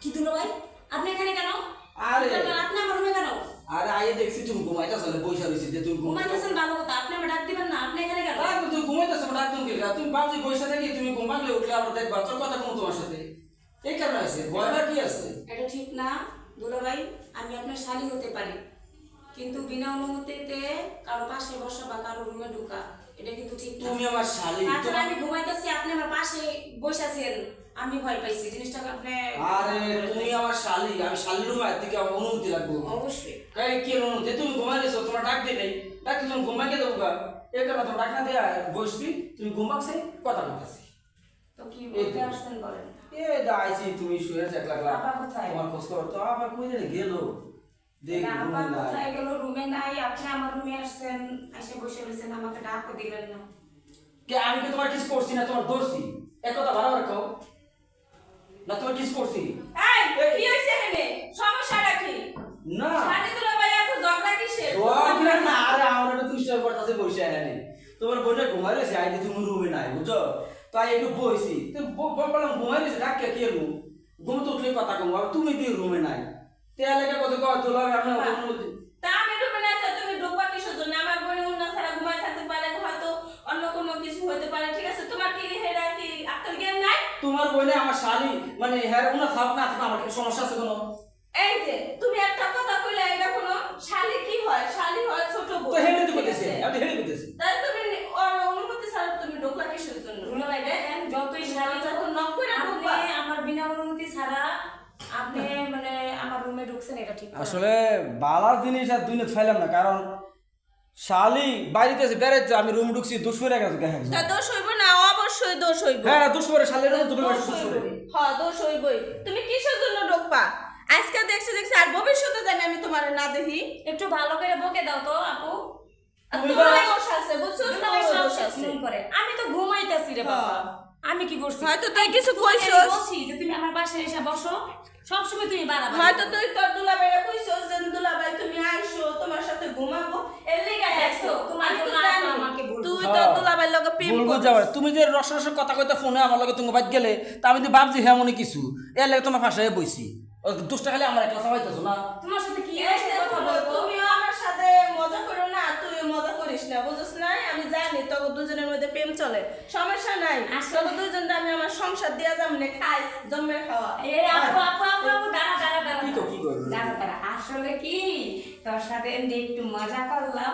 কি দুলো ভাই আপনি এখানে কেন? আরে আপনি আমার রুমে কেন? আরে আইয়ে দেখছি তুমি ঘুমাইতেছ না পয়সা রইছে যে তুমি ঘুমাইতেছেন ভালো কথা, আপনি আমার ডাক দিবেন না, আপনি এখানে কেন? আরে তুমি ঘুমাইতেছ না ডাক তুমি কি তুমি বাজে পয়সা থাকি তুমি ঘুমাইলে উঠলে আবার দেখবা তোর কথা কোন তোমার সাথে এই কারণে আছে ভয়বার কি আছে? এটা ঠিক না দুলো ভাই, আমি আপনার শালী হতে পারি কিন্তু বিনা অনুমতিতে কারো পাশে বসা বা কারো রুমে ঢোকা এটা কিন্তু ঠিক না। তুমি আমার শালী তাছাড়া আমি ঘুমাইতেছি, আপনি আমার পাশে বসে আছেন, আমি ভয় পাইছি জিনিসটাকে আপনি। আরে তুমি আমার শালী, আমি শালীর রুমে আজ থেকে আমার অনুমতি লাগবে অবশ্যই। কাই কি অনুমতি? তুমি ঘুমাইলেছো তোমার ডাক দিয়ে নেই ডাক তুমি ঘুমাইকে দেবো গা এই কারণে তোমার ডাক না দিয়ে বসছি তুমি ঘুমাচ্ছে কথা বলতেছি। তো কি বলতে আসছেন বলেন? এ দাইছি তুমি শুয়ে এক লাখ আপা কোথায়? তোমার খোঁজ খবর তো আবার কই জানি গেল দেখ আপা রুমে নাই কোথায় গেল? রুমে নাই, আপনি আমার রুমে আসছেন, এসে বসে রয়েছেন, আমাকে ডাকও দিলেন না। কে আমি কি তোমার কিছু করছি না তোমার দোষী এক কথা বারবার কও না তোমার কিছু করছি এই কি হইছে এখানে? সমস্যাটা কি? না শালি দুলা ভাই এত ঝগড়া কিসের? ওরা না আরে আমার একটা দুষ্টার করতেছে বসে আনে তোমার বোনে ঘুমাইলেছে আইতে তুমি রুমে নাই বুঝছো তাই একটু বইছি তো বললাম ঘুমাইলেছে ডাক কে কে রুম ঘুম তো উঠলে কথা কম আর তুমি দিয়ে রুমে নাই তে এলাকা কত কত তোলা আমি অনুমতি তা আমি রুমে নাই তো তুমি ঢোকবা কিসের জন্য? আমার বোন অন্য ছাড়া ঘুমায় থাকতে পারে, হয়তো অন্য কোনো কিছু হতে পারে, ঠিক আছে? তোমার কি হেরা কি আক্কেল জ্ঞান নাই? তোমার বোনে আমার শালি মানে হ্যাঁ ওনা থাক না থাক আমার কি সমস্যা আছে কোনো এই যে তুমি একটা কথা কইলে এটা কোনো শালি কি হয়? শালি হয় ছোট বোন। তো হেঁটে তো ঠিক বলতেছে আছে? আমি হেঁটে বলতেছি তাই তুমি ওর অনুমতি ছাড়া তুমি ঢোকলা কিসের জন্য? দুলো ভাই দেখেন, যতই শালী যখন নক করে আপনি ঢোকবা। আমার বিনা অনুমতি ছাড়া আপনি মানে আমার রুমে ঢুকছেন, এটা ঠিক না। আসলে বালার জিনিস আর দুই ফাইলাম না কারণ শালি বাড়িতে বেড়াইতে আমি রুম ঢুকছি দুশোরে গেছে দেখেন তা দোষ হইব না? অবশ্যই দোষ হইব। হ্যাঁ দুশোরে শালের রুম তুমি দোষ দুশোরে হইবই। হ্যাঁ, দোষ হইবই। তুমি কিসের জন্য ঢোকবা? আজকে দেখছি আর ভবিষ্যতে জানি আমি তোমার না দেখি। একটু ভালো করে বকে দাও তো আপু। আর তুমি তোমার তো- দোষ আছে, বুঝছো? দুলো ভাই তোমার সব দোষ আছে। শুনুন করে, আমি তো ঘুমাইতেছি রে বাবা, হ্যাঁ। আমি কি করছি? হয়তো তুই কিছু আমি কইছস। বলছি যে তুমি আমার পাশে এসে বসো, সবসময় তুমি বাড়াবা। হয়তো তুই তোর দুলাভাইরে কইছস যে দুলাভাই তুমি আইসো, তোমার সাথে ঘুমাবো, এর লিগা আইছো। তোমার আমি তো জন্য জানি। আমাকে বলবো। তুই হ্যাঁ। তোর দুলাভাইর লগে প্রেম বলবো করছিস। যাবার তুমি যে রস রস কথা কইতে ফোনে আমার লগে তুমি বাদ গেলে তা আমি তো ভাবছি হ্যাঁ মনে কিছু এর লাগে তোমার পাশে বইছি ও দুষ্টা খালি আমার একটা হইতেছো না তোমার সাথে কি এই হয়েছে যে কথা বলতো? তুমিও আমার সাথে মজা করো না, তুইও মজা করিস না, বুঝছ না? আমি জানি তোকে দুজনের মধ্যে প্রেম চলে, সমস্যা নাই। তোকে দুজনটা আমি আমার সংসার দিয়া যামনে খাই, জন্মের খাওয়া। এই আপু আপু আপু আপু দাঁড়া দাঁড়া দাঁড়া কি তো কি করবো? দাঁড়া দাঁড়া, আসলে কি তোর সাথে এমনি একটু মজা করলাম,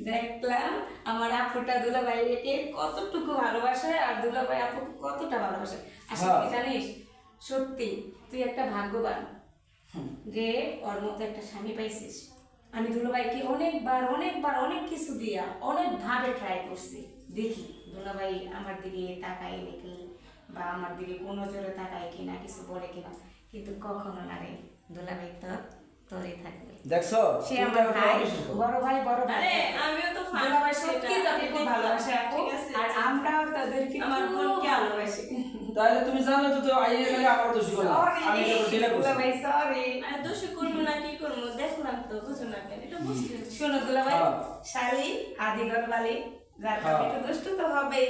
দেখলাম আমার আপুটা দুলাভাইকে কতটুকু ভালোবাসে আর দুলাভাই আপু কতটা ভালোবাসে। আসলে কি জানিস, সত্যি তুই একটা ভাগ্যবান যে ওর মতো একটা স্বামী পাইছিস। আমি দুলাভাইকে অনেকবার অনেকবার অনেক কিছু দিয়া অনেকভাবে ট্রাই করছি, দেখি দুলাভাই আমার দিকে তাকায় নাকি বা আমার দিকে কোনো জোরে তাকায় কিনা, কিছু বলে কিনা, কিন্তু কখনো না রে, দুলাভাই তোরই থাকবে। দেখছো সে তুমি আমার আমাকে ভাই, অবিশ্বাস করো। বড় ভাই বড় ভাই। আরে আমিও তো দুলাভাই সত্যি তোকে খুব ভালোবাসে আপু, ঠিক আছে। আর আমরাও তাদেরকে আমার খুব বোনকে ভালোবাসি। তাহলে তুমি জানো তো আইয়ে গেলে আমার দোষ করো না আমি তো ডিলে করছি দুলাভাই সরি। আর দোষী করবো না কি করবো দেখলাম তো, বুঝো না কেন? এটা বুঝতে শোনো দুলাভাই, হ্যাঁ। শালি আদিগর বালি, যার হ্যাঁ। একটু দুষ্ট তো হবেই।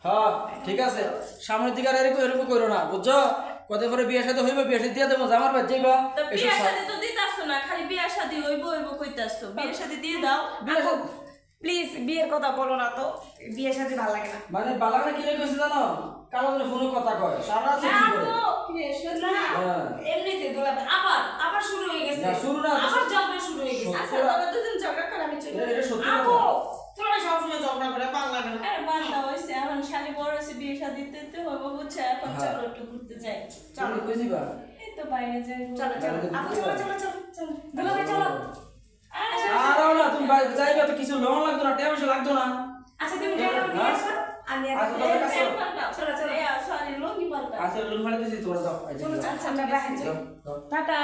হ্যাঁ ঠিক আছে সামনের দিকে আর এরকম করো না বুঝছো কত পরে বিয়ে সাথে হইবে বিয়ে সাথে দিয়ে দেবো জামার বাদ যাইবা তো এসব বিয়ের সাথে তো দিতাছো না, খালি বিয়ের সাথে হইব হইব কইতাছো। বিয়ের সাথে দিয়ে দাও। প্লিজ বিয়ের কথা বলো না তো, বিয়ের সাথে ভালো লাগে না। মানে বালাগনা কি কইছে জানো কালো ধরে ফোনে কথা কয় সারা রাত কি করে হ্যাঁ। এমনিতে দুলাভাই আবার আবার শুরু হয়ে গেছে, না, শুরু না। আবার ঝগড়া শুরু হয়ে গেছে। আচ্ছা তোরা দুজন ঝগড়া করে আমি চলে এটা সত্যি আপু কথা তোমরা সবসময় ঝগড়া করে ভালো লাগে না। আরে বান্দা হইছে, এখন শালি বড় হইছে, বিয়ে শাদি দিতে হইব, বুঝছো? এখন হ্যাঁ। চলো একটু ঘুরতে যাই। তুমি কইছিবা এই তো বাইরে যাই। চলো চলো আপু, চলো চলো চলো চলো দুলাভাই চলো। আর না তুমি বাইরে যাইবা তো কিছু লোন লাগতো না টেনশন লাগতো না আচ্ছা তুমি যাও নিয়ে আসো, আমি আর আচ্ছা, তাহলে কাছে চলো চলো সরি লঙ্গি পাল্টা। আচ্ছা লোন মারা দিছি তোমরা যাও চলো, আচ্ছা আমরা বাইরে যাই। যাও টাটা।